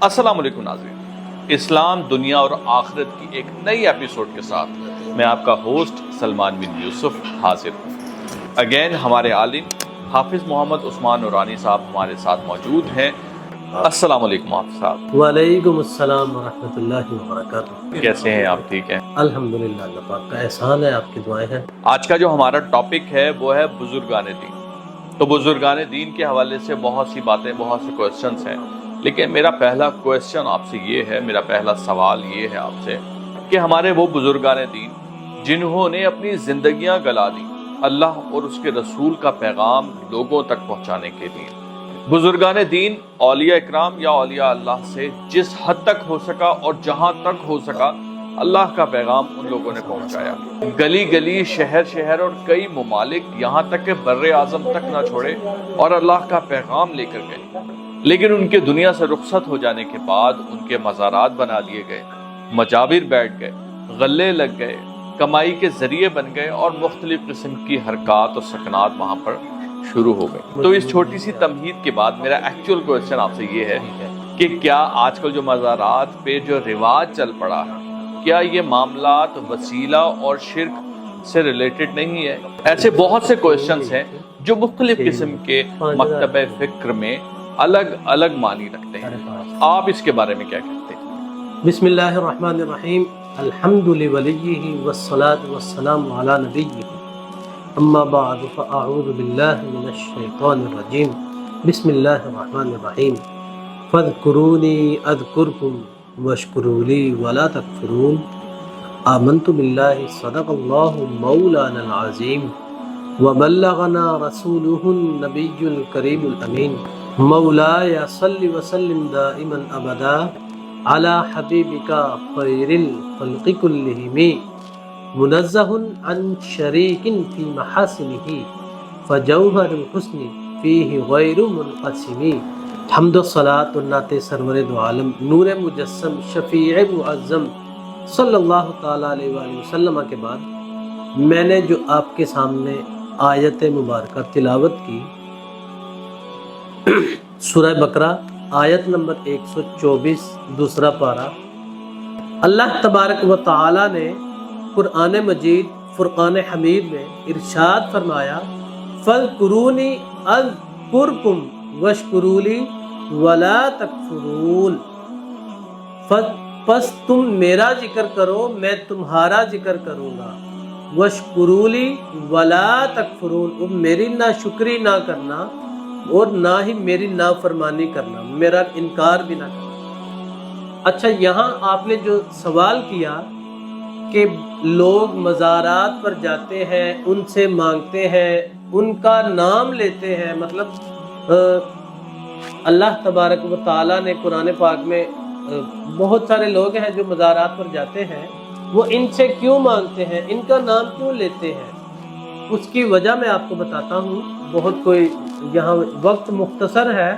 السلام علیکم ناظرین، اسلام دنیا اور آخرت کی ایک نئی ایپیسوڈ کے ساتھ میں آپ کا ہوسٹ سلمان بن یوسف حاضر ہوں۔ اگین ہمارے عالم حافظ محمد عثمان نورانی صاحب ہمارے ساتھ موجود ہیں۔ السلام علیکم حافظ صاحب۔ وعلیکم السلام ورحمۃ اللہ وبرکاتہ۔ کیسے ہیں آپ؟ ٹھیک ہیں الحمدللہ، اللہ پاک کا احسان ہے، آپ کی دعائیں ہیں۔ آج کا جو ہمارا ٹاپک ہے وہ ہے بزرگان دین۔ تو بزرگان دین کے حوالے سے بہت سی باتیں، بہت سے کویسچنز ہیں، لیکن میرا پہلا کویسچن آپ سے یہ ہے، میرا پہلا سوال یہ ہے آپ سے کہ ہمارے وہ بزرگان دین جنہوں نے اپنی زندگیاں گلا دی اللہ اور اس کے رسول کا پیغام لوگوں تک پہنچانے کے لیے، بزرگان دین اولیاء اکرام یا اولیاء اللہ سے جس حد تک ہو سکا اور جہاں تک ہو سکا اللہ کا پیغام ان لوگوں نے پہنچایا، گلی گلی، شہر شہر اور کئی ممالک، یہاں تک کہ بر اعظم تک نہ چھوڑے اور اللہ کا پیغام لے کر گئے۔ لیکن ان کے دنیا سے رخصت ہو جانے کے بعد ان کے مزارات بنا دیے گئے، مجابر بیٹھ گئے، غلے لگ گئے، کمائی کے ذریعے بن گئے اور مختلف قسم کی حرکات اور سکنات وہاں پر شروع ہو گئی۔ تو اس چھوٹی سی تمہید کے بعد میرا ایکچوئل کویسچن آپ سے یہ ہے کہ کیا آج کل جو مزارات پہ جو رواج چل پڑا ہے، کیا یہ معاملات وسیلہ اور شرک سے ریلیٹڈ نہیں ہے؟ ایسے بہت سے کویسچنز ہیں جو مختلف قسم کے مکتب فکر میں الگ الگ معنی رکھتے ہیں۔ آپ اس کے بارے میں کیا کہتے ہیں؟ بسم اللہ الرحمن الرحیم، الحمد لولیہ والصلاة والسلام علی نبیہ، اما بعد فاعوذ باللہ من الشیطان الرجیم، بسم اللہ الرحمن الرحیم، فاذکرونی اذکرکم واشکروا لی ولا تکفرون، آمنت باللہ صدق اللہ مولانا العظیم وبلغنا رسولہ النبی الکریم الامین، مولاي صل وسلم دائما ابدا على حبيبك خير الخلق كلهم منزه عن شريك في محاسنه فجوهر الحسن فيه غير منقسم۔ حمد و صلاۃ والنعت سرور دو عالم نور مجسم شفیع معظم صلی اللہ تعالی علیہ وآلہ وسلم کے بعد میں نے جو آپ کے سامنے آیت مبارکہ تلاوت کی، سورہ بقرہ آیت نمبر 124 دوسرا پارہ، اللہ تبارک و تعالی نے قرآن مجید فرقان حمید میں ارشاد فرمایا، فاذکرونی اذکرکم واشکروا لی ولا تکفرون، پس تم میرا ذکر کرو میں تمہارا ذکر کروں گا، واشکروا لی ولا تکفرون، اور میری ناشکری نہ کرنا اور نہ ہی میری نافرمانی کرنا، میرا انکار بھی نہ کرنا۔ اچھا، یہاں آپ نے جو سوال کیا کہ لوگ مزارات پر جاتے ہیں، ان سے مانگتے ہیں، ان کا نام لیتے ہیں، مطلب اللہ تبارک و تعالیٰ نے قرآن پاک میں بہت سارے لوگ ہیں جو مزارات پر جاتے ہیں، وہ ان سے کیوں مانگتے ہیں، ان کا نام کیوں لیتے ہیں؟ اس کی وجہ میں آپ کو بتاتا ہوں۔ بہت کوئی یہاں وقت مختصر ہے،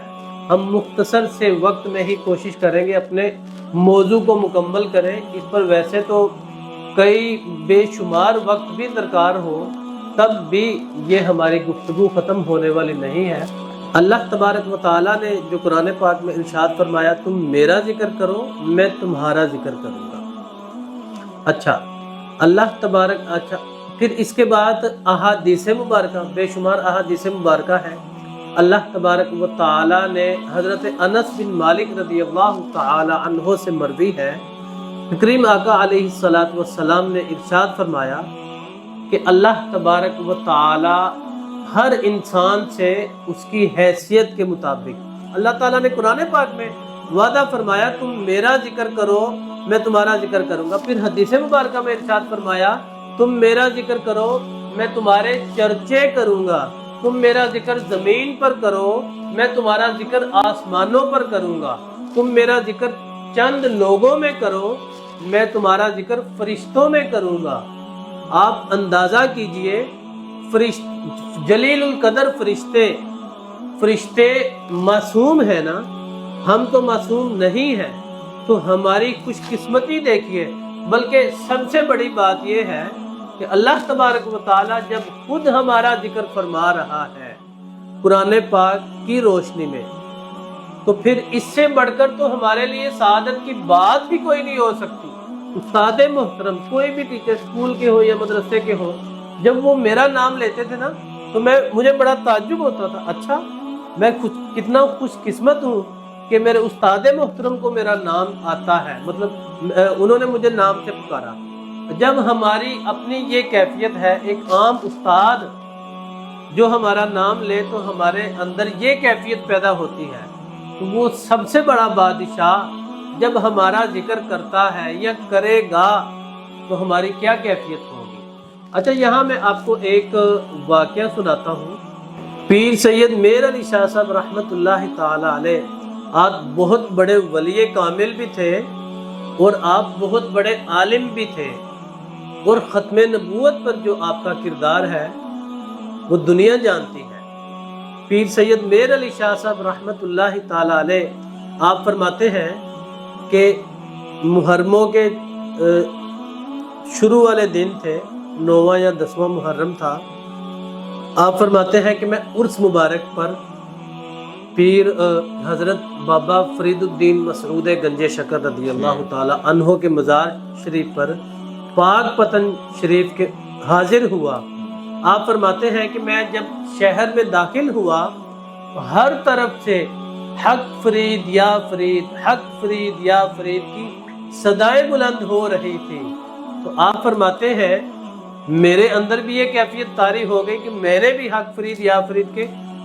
ہم مختصر سے وقت میں ہی کوشش کریں گے اپنے موضوع کو مکمل کریں۔ اس پر ویسے تو کئی بے شمار وقت بھی درکار ہو، تب بھی یہ ہماری گفتگو ختم ہونے والی نہیں ہے۔ اللہ تبارک و تعالیٰ نے جو قرآن پاک میں ارشاد فرمایا، تم میرا ذکر کرو میں تمہارا ذکر کروں گا۔ اچھا، اللہ تبارک، اچھا پھر اس کے بعد احادیث مبارکہ، بے شمار احادیث مبارکہ ہے۔ اللہ تبارک و تعالی نے حضرت انس بن مالک رضی اللہ تعالی عنہ سے مروی ہے، کریم آقا علیہ الصلوۃ والسلام نے ارشاد فرمایا کہ اللہ تبارک و تعالی ہر انسان سے اس کی حیثیت کے مطابق، اللہ تعالیٰ نے قرآن پاک میں وعدہ فرمایا تم میرا ذکر کرو میں تمہارا ذکر کروں گا، پھر حدیث مبارکہ میں ارشاد فرمایا تم میرا ذکر کرو میں تمہارے چرچے کروں گا، تم میرا ذکر زمین پر کرو میں تمہارا ذکر آسمانوں پر کروں گا، تم میرا ذکر چند لوگوں میں کرو میں تمہارا ذکر فرشتوں میں کروں گا۔ آپ اندازہ کیجئے، جلیل القدر فرشتے معصوم ہے نا، ہم تو معصوم نہیں ہیں، تو ہماری خوش قسمتی دیکھیے۔ بلکہ سب سے بڑی بات یہ ہے کہ اللہ تبارک و تعالیٰ جب خود ہمارا ذکر فرما رہا ہے قرآن پاک کی روشنی میں، तो फिर इससे बढ़कर तो हमारे लिए सादत की बात भी कोई नहीं हो सकती। उस्ताद मोहतरम कोई भी टीचर स्कूल के हो या मदरसे के हो, जब वो मेरा नाम लेते थे ना तो मुझे बड़ा ताज्जुब होता था, अच्छा मैं कितना खुशकिस्मत हूँ कि मेरे उस्ताद मोहतरम को मेरा नाम आता है, मतलब उन्होंने मुझे नाम से पुकारा। जब हमारी अपनी ये कैफियत है, एक आम उस्ताद जो हमारा नाम ले तो हमारे अंदर ये कैफियत पैदा होती है, तो वो सबसे बड़ा बादशाह जब हमारा जिक्र करता है या करेगा तो हमारी क्या कैफियत होगी। अच्छा, यहाँ मैं आपको एक वाक़या सुनाता हूँ। पीर सैयद मेर अली शाह साहब रहमतुल्लाह ताला अलैह, आप बहुत बड़े वली कामिल भी थे और आप बहुत बड़े आलिम भी थे, और ख़त्म नबूवत पर जो आपका किरदार है वो दुनिया जानती है। पीर सैयद मेर अली शाह साहब रहमतुल्लाह ताला अलैह आप फरमाते हैं कि मुहर्रमों के शुरू वाले दिन थे, 9वां या 10वां मुहर्रम था। आप फरमाते हैं कि मैं उर्स मुबारक पर पीर हज़रत बाबा फरीदुद्दीन मसऊद गंजे शकर रज़ी अल्लाह ताला अन्हो के मज़ार शरीफ पर पाक पतन शरीफ के हाजिर हुआ। आप फरमाते हैं कि मैं जब शहर में दाखिल हुआ, हर तरफ से हक फरीद या फरीद, हक फरीद या फरीद की सदाएं बुलंद हो रही थी। तो आप फरमाते हैं मेरे अंदर भी ये कैफियत तारी हो गई कि मैंने भी हक फरीद या फरीद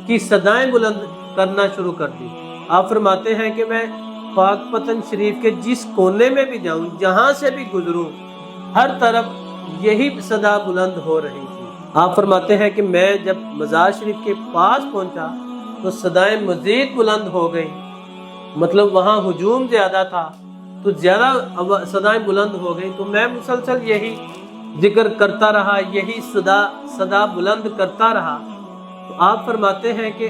की सदाएं बुलंद करना शुरू कर दी। आप फरमाते हैं कि मैं पाक पतन शरीफ के जिस कोने में भी जाऊं, जहां से भी गुजरूं, हर तरफ यही सदा बुलंद हो रही थी। आप फरमाते हैं कि मैं जब मज़ार शरीफ के पास पहुंचा तो सदाएं मज़ीद बुलंद हो गई, मतलब वहाँ हुजूम ज़्यादा था तो ज़्यादा सदाएं बुलंद हो गई। तो मैं मुसलसल यही जिक्र करता रहा, यही सदा बुलंद करता रहा। तो आप फरमाते हैं कि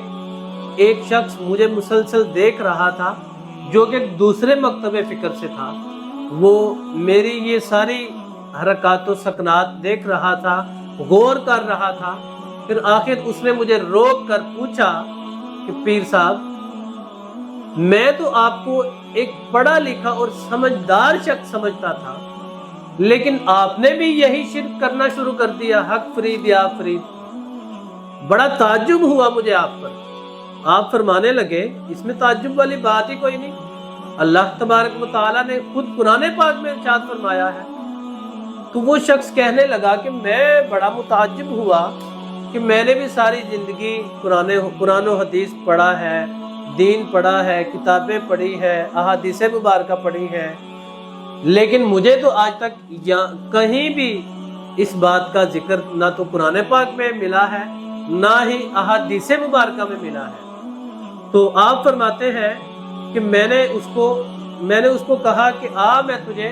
एक शख्स मुझे मुसलसल देख रहा था जो कि दूसरे मकतबे फ़िक्र से था, वो मेरी ये सारी हरकत व सकनात देख रहा था, गौर कर रहा था। फिर आखिर उसने मुझे रोक कर पूछा कि पीर साहब, मैं तो आपको एक पढ़ा लिखा और समझदार शख्स समझता था, लेकिन आपने भी यही शिर्क करना शुरू कर दिया, हक फरीद या फरीद। बड़ा ताज्जुब हुआ मुझे आप पर। आप फरमाने लगे इसमें ताज्जुब वाली बात ही कोई नहीं, अल्लाह तबारक व तआला ने खुद कुरान पाक में इरशाद फरमाया है। तो वो शख्स कहने लगा कि मैं बड़ा मुताज्जिब हुआ कि मैंने भी सारी ज़िंदगी कुरान व हदीस पढ़ा है, दीन पढ़ा है, किताबें पढ़ी है, अहादीस मुबारका पढ़ी है, लेकिन मुझे तो आज तक कहीं भी इस बात का जिक्र ना तो कुरान पाक में मिला है, ना ही अहादीस मुबारका में मिला है। तो आप फरमाते हैं कि मैंने उसको कहा कि मैं तुझे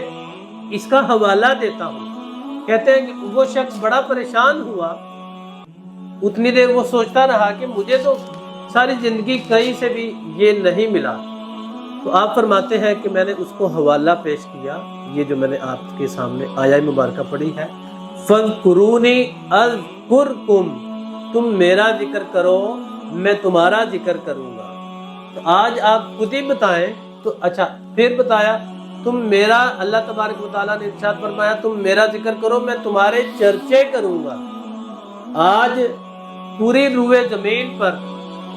इसका हवाला देता हूँ। कहते हैं कि वो शख्स बड़ा परेशान हुआ, उतनी देर वो सोचता रहा कि मुझे तो सारी जिंदगी कहीं से भी ये नहीं मिला। तो आप फरमाते हैं कि मैंने उसको हवाला पेश किया, ये जो मैंने आपके सामने आया मुबारका पढ़ी है, फज़कुरूनी अज़कुरकुम, तुम मेरा जिक्र करो मैं तुम्हारा जिक्र करूँगा। तो आज आप खुद ही बताएं। तो अच्छा, फिर बताया तुम मेरा, अल्लाह तबारक व तआला ने इरशाद फरमाया तुम मेरा जिक्र करो मैं तुम्हारे चर्चे करूँगा। आज पूरी रूए ज़मीन पर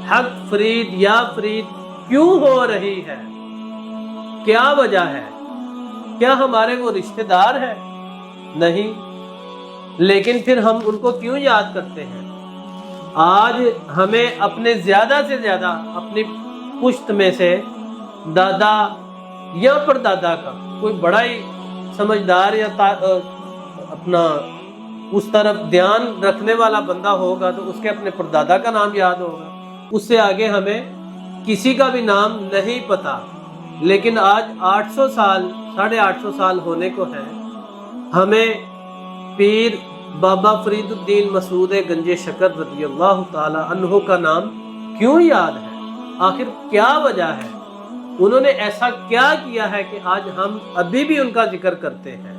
हक फरीद या फरीद क्यों हो रही है, क्या वजह है? क्या हमारे वो रिश्तेदार हैं? नहीं, लेकिन फिर हम उनको क्यों याद करते हैं? आज हमें अपने ज़्यादा से ज़्यादा अपनी पुश्त में से दादा या परदादा का कोई बड़ा ही समझदार या अपना उस तरफ ध्यान रखने वाला बंदा होगा तो उसके अपने परदादा का नाम याद होगा, उससे आगे हमें किसी का भी नाम नहीं पता। लेकिन आज 800 साल 850 साल होने को है, हमें पीर बाबा फरीदुद्दीन मसऊद गंजे शकर रज़ी अल्लाह ताला अन्हो का नाम क्यों याद है? आखिर क्या वजह है? उन्होंने ऐसा क्या किया है कि आज हम अभी भी उनका जिक्र करते हैं?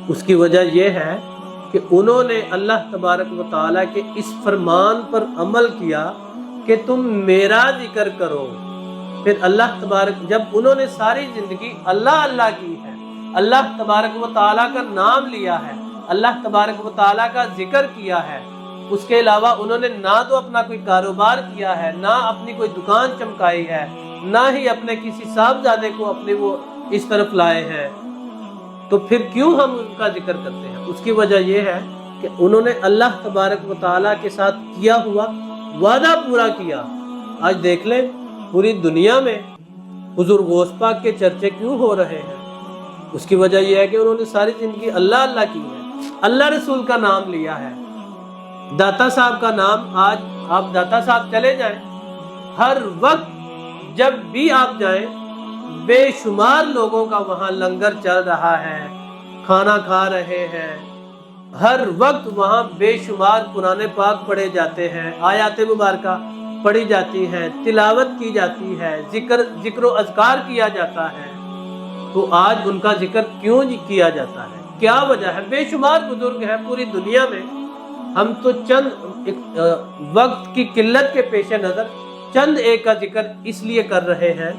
उसकी वजह यह है कि उन्होंने अल्लाह तबारक व तआला के इस फरमान पर अमल किया कि तुम मेरा जिक्र करो پھر اللہ تبارک، جب انہوں نے ساری زندگی اللہ اللہ کی ہے، اللہ تبارک و تعالیٰ کا نام لیا ہے، اللہ تبارک و تعالیٰ کا ذکر کیا ہے، اس کے علاوہ انہوں نے نہ تو اپنا کوئی کاروبار کیا ہے، نہ اپنی کوئی دکان چمکائی ہے، نہ ہی اپنے کسی صاحبزادے کو اپنے وہ اس طرف لائے ہیں، تو پھر کیوں ہم ان کا ذکر کرتے ہیں؟ اس کی وجہ یہ ہے کہ انہوں نے اللہ تبارک و تعالیٰ کے ساتھ کیا ہوا وعدہ پورا کیا۔ آج دیکھ لیں پوری دنیا میں حضور غوث پاک کے چرچے کیوں ہو رہے ہیں؟ اس کی وجہ یہ ہے کہ انہوں نے ساری زندگی اللہ اللہ کی ہے، اللہ رسول کا نام لیا ہے۔ داتا صاحب کا نام، آج آپ داتا صاحب چلے جائیں، ہر وقت جب بھی آپ جائیں بے شمار لوگوں کا وہاں لنگر چل رہا ہے، کھانا کھا رہے ہیں، ہر وقت وہاں بے شمار قرآن پاک پڑھے جاتے ہیں، آیات مبارکہ پڑھی جاتی ہیں، تلاوت کی جاتی ہے، ذکر و اذکار کیا جاتا ہے، تو آج ان کا ذکر کیوں کیا جاتا ہے؟ کیا وجہ ہے؟ بے شمار بزرگ ہیں پوری دنیا میں، ہم تو چند وقت کی قلت کے پیش نظر چند ایک کا ذکر اس لیے کر رہے ہیں۔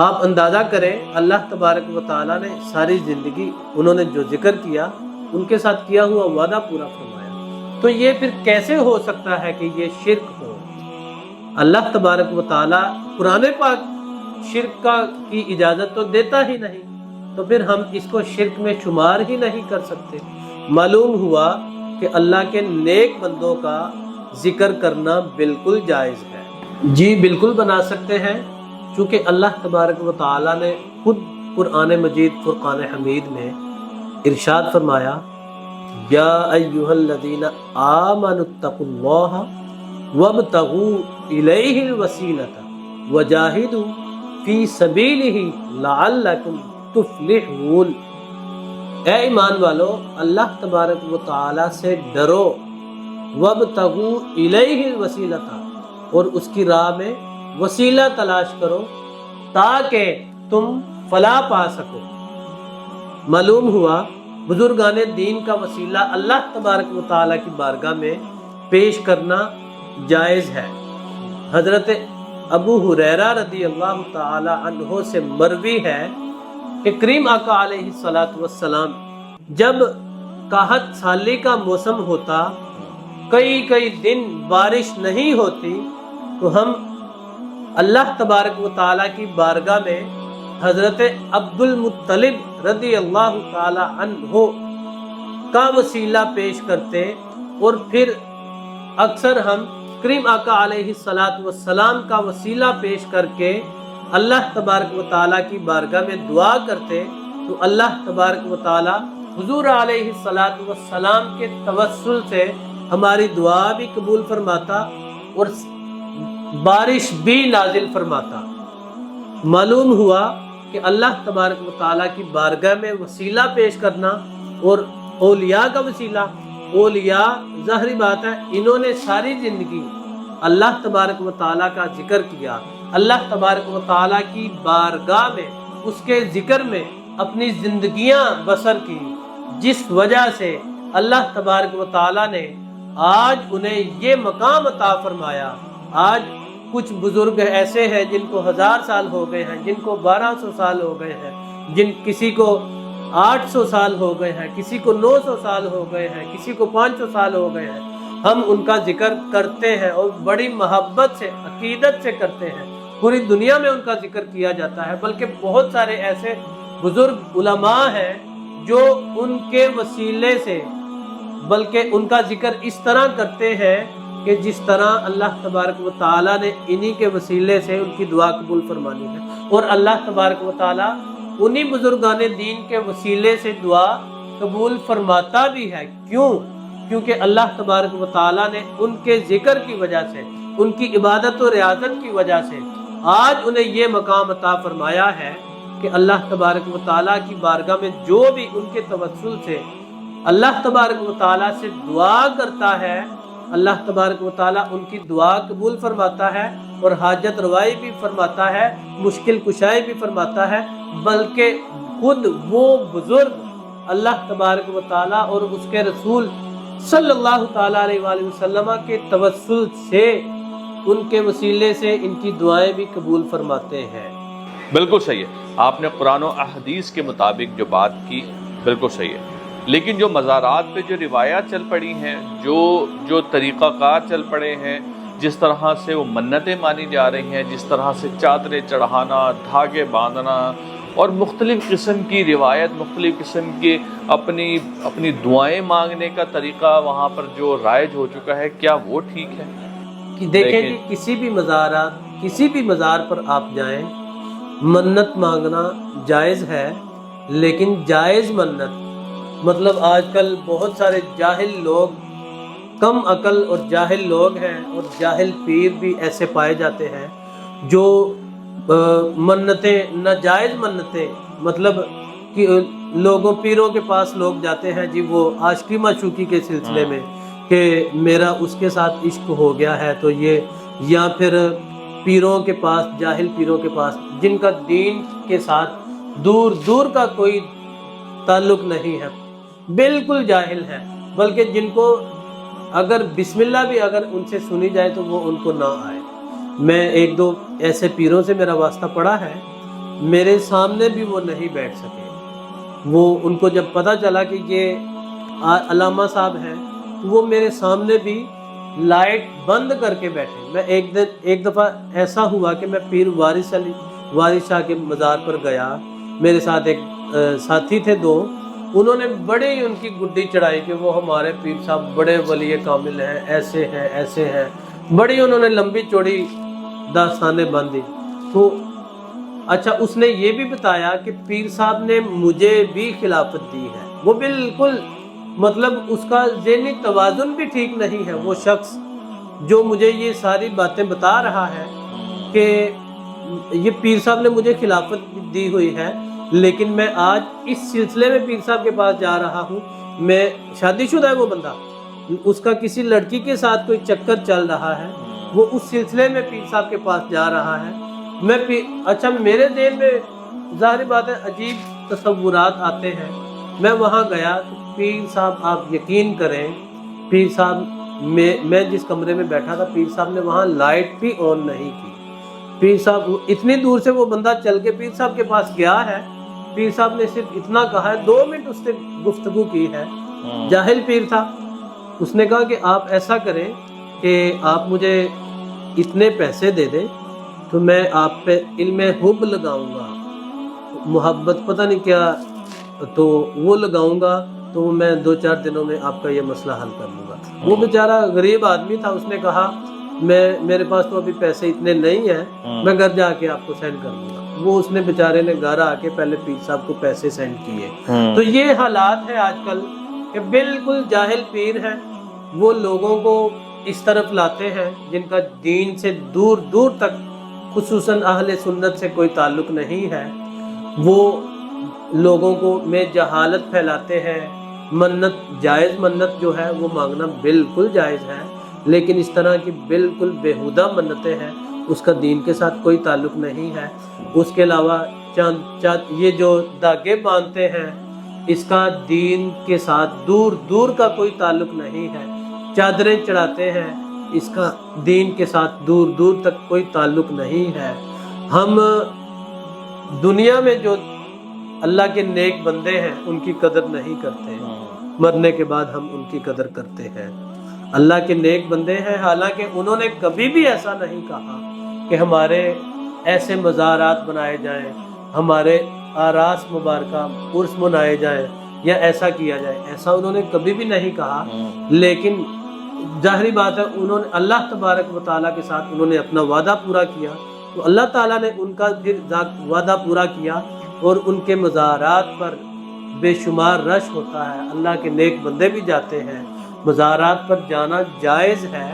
آپ اندازہ کریں اللہ تبارک و تعالیٰ نے ساری زندگی انہوں نے جو ذکر کیا، ان کے ساتھ کیا ہوا وعدہ پورا فرمایا، تو یہ پھر کیسے ہو سکتا ہے کہ یہ شرک ہو؟ اللہ تبارک و تعالیٰ قرآن پاک شرک کی اجازت تو دیتا ہی نہیں، تو پھر ہم اس کو شرک میں شمار ہی نہیں کر سکتے۔ معلوم ہوا کہ اللہ کے نیک بندوں کا ذکر کرنا بالکل جائز ہے، جی بالکل بنا سکتے ہیں، چونکہ اللہ تبارک و تعالیٰ نے خود قرآن مجید فرقان حمید میں ارشاد فرمایا، یا ایھا الذین آمنوا اتقوا اللہ وابتغوا الیہ الوسیلۃ وجاہدوا فی سبیلہ لعلکم تفلحون۔ اے ایمان والو، اللہ تبارک و تعالیٰ سے ڈرو، وابتغوا الیہ الوسیلۃ، اور اس کی راہ میں وسیلہ تلاش کرو تاکہ تم فلاح پا سکو۔ معلوم ہوا بزرگان دین کا وسیلہ اللہ تبارک و تعالیٰ کی بارگاہ میں پیش کرنا جائز ہے۔ حضرت ابو ہریرہ رضی اللہ تعالی عنہ سے مروی ہے کہ کریم آقا علیہ الصلاۃ والسلام جب قحط سالی کا موسم ہوتا، کئی دن بارش نہیں ہوتی، تو ہم اللہ تبارک و تعالیٰ کی بارگاہ میں حضرت عبد المطلب رضی اللہ تعالی عنہ کا وسیلہ پیش کرتے، اور پھر اکثر ہم کریم آقا علیہ الصلاۃ والسلام کا وسیلہ پیش کر کے اللہ تبارک و تعالیٰ کی بارگاہ میں دعا کرتے، تو اللہ تبارک و تعالیٰ حضور علیہ الصلاۃ والسلام کے توسل سے ہماری دعا بھی قبول فرماتا اور بارش بھی نازل فرماتا۔ معلوم ہوا کہ اللہ تبارک و تعالیٰ کی بارگاہ میں وسیلہ پیش کرنا اور اولیاء کا وسیلہ، اولیاء ظاہری بات ہے انہوں نے ساری زندگی اللہ تبارک و تعالیٰ کا ذکر کیا، اللہ تبارک و تعالیٰ کی بارگاہ میں اس کے ذکر میں اپنی زندگیاں بسر کی، جس وجہ سے اللہ تبارک و تعالیٰ نے آج انہیں یہ مقام عطا فرمایا۔ آج کچھ بزرگ ایسے ہیں جن کو 1000 سال ہو گئے ہیں، جن کو 1200 سال ہو گئے ہیں، کسی کو 800 سال ہو گئے ہیں، کسی کو 900 سال ہو گئے ہیں، کسی کو 500 سال ہو گئے ہیں۔ ہم ان کا ذکر کرتے ہیں اور بڑی محبت سے، عقیدت سے کرتے ہیں، پوری دنیا میں ان کا ذکر کیا جاتا ہے، بلکہ بہت سارے ایسے بزرگ علماء ہیں جو ان کے وسیلے سے، بلکہ ان کا ذکر اس طرح کرتے ہیں کہ جس طرح اللہ تبارک و تعالیٰ نے انہی کے وسیلے سے ان کی دعا قبول فرمانی ہے، اور اللہ تبارک و تعالیٰ انہی بزرگان دین کے وسیلے سے دعا قبول فرماتا بھی ہے۔ کیونکہ اللہ تبارک و تعالیٰ نے ان کے ذکر کی وجہ سے، ان کی عبادت و ریاضت کی وجہ سے آج انہیں یہ مقام عطا فرمایا ہے کہ اللہ تبارک و تعالیٰ کی بارگاہ میں جو بھی ان کے توسل سے اللہ تبارک و تعالیٰ سے دعا کرتا ہے، اللہ تبارک و تعالیٰ ان کی دعا قبول فرماتا ہے اور حاجت روائی بھی فرماتا ہے، مشکل کشائی بھی فرماتا ہے، بلکہ خود وہ بزرگ اللہ تبارک و تعالیٰ اور اس کے رسول صلی اللہ تعالیٰ علیہ وآلہ وسلم کے توسل سے उनके वसीले से इनकी दुआएं भी कबूल फरमाते हैं। बिल्कुल सही है, आपने कुरान और अहदीस के मुताबिक जो बात की बिल्कुल सही है। लेकिन जो मज़ारात पे जो रिवायात चल पड़ी हैं, जो तरीक़ाकार चल पड़े हैं, जिस तरह से वो मन्नतें मानी जा रही हैं, जिस तरह से चादरें चढ़ाना, धागे बांधना और मुख्तलिफ़ किस्म की रिवायत, मुख्तलिफ़ किस्म के अपनी दुआएं मांगने का तरीक़ा वहाँ पर जो राइज हो चुका है, क्या वो ठीक है? कि देखें कि किसी भी मज़ार पर आप जाएं, मन्नत मांगना जायज़ है, लेकिन जायज़ मन्नत मतलब आजकल बहुत सारे जाहिल लोग, कम अकल और जाहिल लोग हैं और जाहिल पीर भी ऐसे पाए जाते हैं जो मन्नतें, नाजायज़ मन्नतें, मतलब कि लोगों पीरों के पास लोग जाते हैं जी, वो आशिकी माशूकी के सिलसिले में कि मेरा उसके साथ इश्क हो गया है, तो ये, या फिर पीरों के पास, जाहिल पीरों के पास जिनका दीन के साथ दूर दूर का कोई ताल्लुक नहीं है, बिल्कुल जाहिल है, बल्कि जिनको अगर बिस्मिल्लाह भी अगर उनसे सुनी जाए तो वो उनको ना आए। मैं एक दो ऐसे पीरों से मेरा वास्ता पड़ा है, मेरे सामने भी वो नहीं बैठ सके। वो उनको जब पता चला कि ये अलामा साहब हैं, तो वो मेरे सामने भी लाइट बंद करके बैठे। मैं एक दफ़ा ऐसा हुआ कि मैं पीर वारिस शाह के मज़ार पर गया, मेरे साथ एक साथी थे दो, उन्होंने बड़े ही उनकी गुड्डी चढ़ाई कि वो हमारे पीर साहब बड़े वली कामिल हैं, ऐसे हैं, बड़ी उन्होंने लंबी चौड़ी दास्तानें बांधी। तो अच्छा, उसने ये भी बताया कि पीर साहब ने मुझे भी खिलाफत दी है। वो बिल्कुल मतलब उसका ज़हनी तवाज़ुन भी ठीक नहीं है। वो शख्स जो मुझे ये सारी बातें बता रहा है कि ये पीर साहब ने मुझे खिलाफत दी हुई है, लेकिन मैं आज इस सिलसिले में पीर साहब के पास जा रहा हूँ। मैं शादीशुदा है वो बंदा, उसका किसी लड़की के साथ कोई चक्कर चल रहा है, वो उस सिलसिले में पीर साहब के पास जा रहा है। अच्छा, मेरे दिल में ज़ाहिर बात है अजीब तसव्वुरात आते हैं। मैं वहाँ गया तो पीर साहब, आप यकीन करें, पीर साहब मैं जिस कमरे में बैठा था, पीर साहब ने वहाँ लाइट भी ऑन नहीं की। पीर साहब इतनी दूर से वो बंदा चल के पीर साहब के पास गया है, पीर साहब ने सिर्फ इतना कहा है, 2 मिनट उससे गुफ्तगू की है। जाहिल पीर था, उसने कहा कि आप ऐसा करें कि आप मुझे इतने पैसे दे दें तो मैं आप पे इल्मे हुब लगाऊंगा, मोहब्बत पता नहीं क्या, तो वो लगाऊंगा, तो मैं 2-4 दिनों में आपका ये मसला हल कर लूँगा। वो बेचारा गरीब आदमी था, उसने कहा मेरे पास तो अभी पैसे इतने नहीं हैं, मैं घर जाके आपको सेंड कर दूंगा। वो उसने बेचारे ने घर आके पहले पीर साहब को पैसे सेंड किए। तो ये हालात है आजकल कि बिल्कुल जाहिल पीर हैं, वो लोगों को इस तरफ लाते हैं जिनका दीन से दूर दूर तक, खुसूसन अहले सुन्नत से कोई ताल्लुक नहीं है। वो लोगों को में जहालत फैलाते हैं। मन्नत, जायज़ मन्नत जो है वो मांगना बिल्कुल जायज़ है, लेकिन इस तरह की बिल्कुल बेहुदा मन्नतें हैं, उसका दीन के साथ कोई ताल्लुक नहीं है। उसके अलावा ये जो धागे बांधते हैं, इसका दीन के साथ दूर दूर का कोई ताल्लुक नहीं है। चादरें चढ़ाते हैं, इसका दीन के साथ दूर दूर तक कोई ताल्लुक नहीं है। हम दुनिया में जो अल्लाह के नेक बंदे हैं उनकी कदर नहीं करते, मरने के बाद हम उनकी कदर करते हैं। अल्लाह के नेक बंदे हैं, हालांकि उन्होंने कभी भी ऐसा नहीं कहा कि हमारे ऐसे मज़ारात बनाए जाएं, हमारे आरास मुबारका उर्स मनाए जाएं या ऐसा किया जाए, ऐसा उन्होंने कभी भी नहीं कहा। लेकिन ज़ाहिरी बात है, उन्होंने अल्लाह तबारक व तआला के साथ उन्होंने अपना वादा पूरा किया, तो अल्लाह ताला ने उनका फिर वादा पूरा किया और उनके मज़ारात पर बेशुमार रश होता है। अल्लाह के नेक बंदे भी जाते हैं। मज़ारात पर जाना जायज़ है,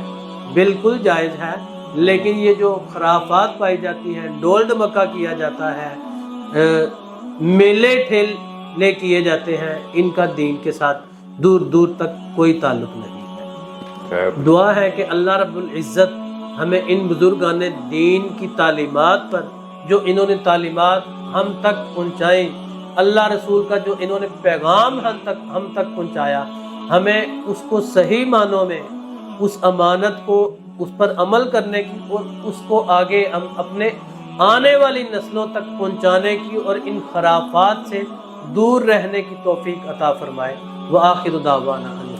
बिल्कुल जायज़ है, लेकिन ये जो खराफात पाई जाती हैं, डोल धमक्का किया जाता है, मेले ठेले किए जाते हैं, इनका दीन के साथ दूर दूर तक कोई ताल्लुक नहीं है। दुआ है कि अल्लाह रब्बुल इज़्ज़त हमें इन बुजुर्गाने दीन की तालीमात पर, जो इन्होंने तालीमात हम तक पहुँचाई, अल्लाह रसूल का जो इन्होंने पैगाम हम तक पहुँचाया, हमें उसको सही मानों में, उस अमानत को اس پر عمل کرنے کی اور اس کو آگے ہم اپنے آنے والی نسلوں تک پہنچانے کی اور ان خرافات سے دور رہنے کی توفیق عطا فرمائے۔ وآخر دعوانا